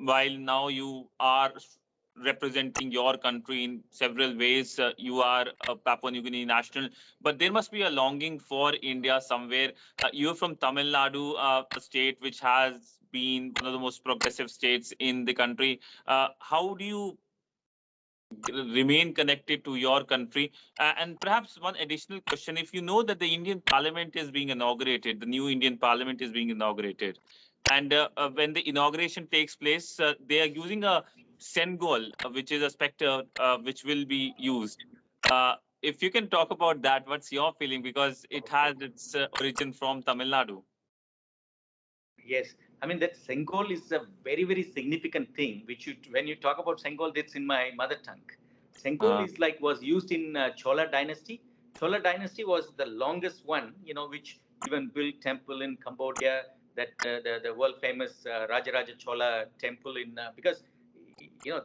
while now you are representing your country in several ways, you are a Papua New Guinea national, but there must be a longing for India somewhere. You're from Tamil Nadu, a state which has been one of the most progressive states in the country. How do you remain connected to your country? And perhaps one additional question, if you know that the Indian Parliament is being inaugurated, the new Indian Parliament is being inaugurated, and when the inauguration takes place, they are using a Sengol, which is a spectre which will be used. If you can talk about that, what's your feeling? Because it has its origin from Tamil Nadu. Yes, I mean that Sengol is a very, very significant thing. Which when you talk about Sengol, that's in my mother tongue. Sengol is like was used in Chola dynasty. Chola dynasty was the longest one, which even built temple in Cambodia. That the world famous Rajaraja Chola temple in because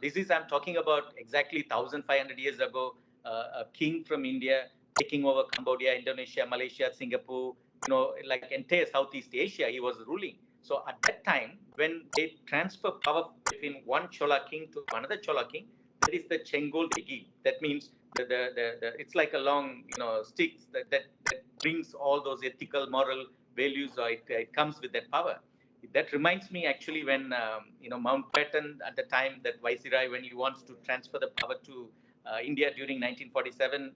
this is I'm talking about exactly 1,500 years ago. A king from India taking over Cambodia, Indonesia, Malaysia, Singapore. Like entire Southeast Asia, he was ruling. So at that time, when they transfer power between one Chola king to another Chola king, that is the Sengol they give. That means it's like a long, stick that brings all those ethical, moral values, or it comes with that power. That reminds me actually when, Mountbatten at the time, that Viceroy, when he wants to transfer the power to India during 1947,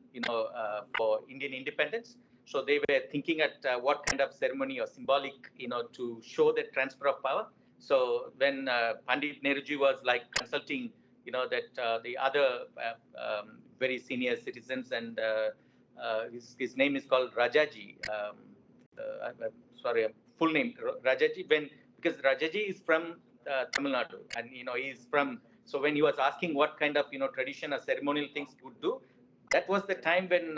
for Indian independence. So they were thinking at what kind of ceremony or symbolic, to show that transfer of power. So when Pandit Nehruji was like consulting, that the other very senior citizens, and his name is called Rajaji. Sorry, full name Rajaji. Because Rajaji is from Tamil Nadu, and he's from. So when he was asking what kind of tradition or ceremonial things he would do, that was the time when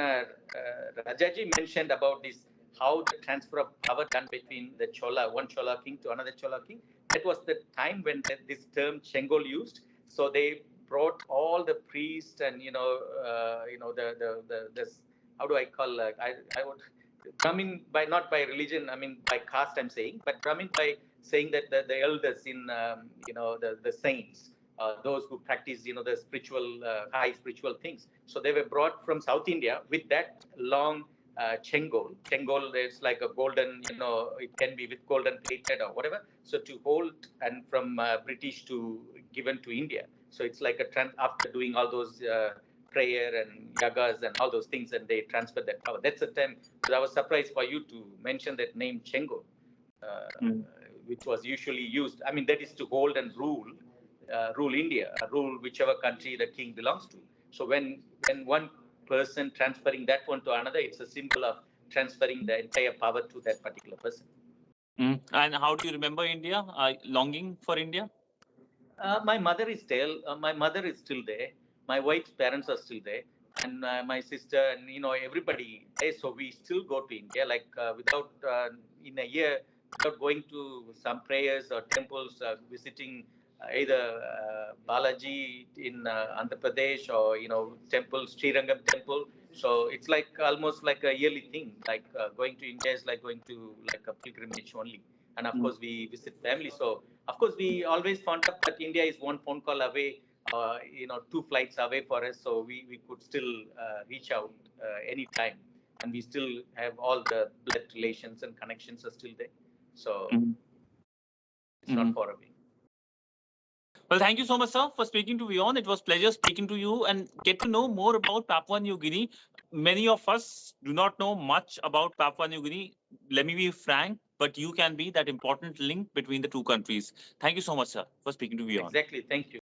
Rajaji mentioned about this, how the transfer of power done between the one Chola king to another Chola king. That was the time when this term Sengol used. So they brought all the priests and this, how do I call I would Brahmin by not by religion, I mean by caste I'm saying, but Brahmin by saying that the elders in the saints. Those who practice, the spiritual, high spiritual things. So they were brought from South India with that long Sengol. Sengol is like a golden, it can be with golden plated or whatever. So to hold, and from British to given to India. So it's like after doing all those prayer and yagas and all those things, and they transferred that power. That's the time. So I was surprised for you to mention that name Sengol, which was usually used. I mean, that is to hold and rule India, rule whichever country the king belongs to. So when one person transferring that one to another, it's a symbol of transferring the entire power to that particular person. And how do you remember India? Longing for India? My mother is still there. My wife's parents are still there, and my sister, and everybody. So we still go to India, like without in a year, without going to some prayers or temples, visiting either Balaji in Andhra Pradesh, or temple Srirangam temple. So it's like almost like a yearly thing. Like going to India is like going to like a pilgrimage only. And of course we visit family. So of course we always found out that India is one phone call away, 2 flights away for us. So we could still reach out anytime, and we still have all the blood relations and connections are still there. So it's not far away. Well, thank you so much, sir, for speaking to WION. It was a pleasure speaking to you and get to know more about Papua New Guinea. Many of us do not know much about Papua New Guinea. Let me be frank, but you can be that important link between the two countries. Thank you so much, sir, for speaking to WION. Exactly. Thank you.